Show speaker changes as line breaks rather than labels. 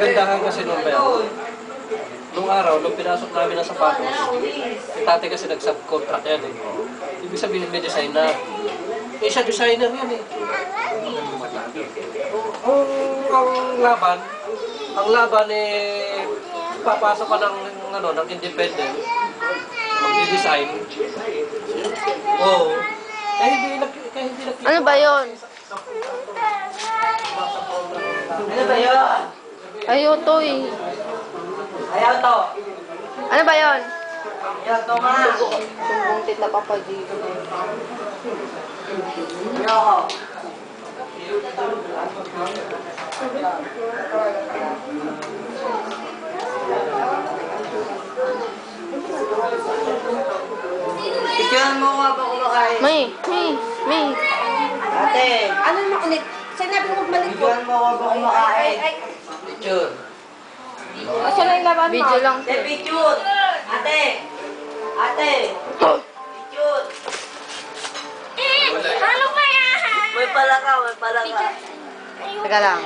kagandahan kasi nung Bel, nung araw, nung pinasok namin ang sapatos, si tate kasi nag-subcontract yan eh. Ibig sabihin may design na. Eh siya designer yan eh. Ang laban eh, papasok ka ng independent, magdi-design. Oo. Kaya hindi nakita.
Ano ba yun?
Ano ba yun?
Ayaw to eh.
Ayaw to.
Ano ba yun?
Ayaw to nga.
Sumbong tita Papa G.
Ayoko. Picturean mo nga ba kumakain?
May.
Ate,
Ano makulit? Sinabi mo malit ko.
picturean mo nga ba kumakain?
Picture.
Asa na yung laban mo?
Video lang.
Ate, picture! Ate! Ate! Picture!
Ano ba yan?
May pala ka, may pala ka.
Teka lang.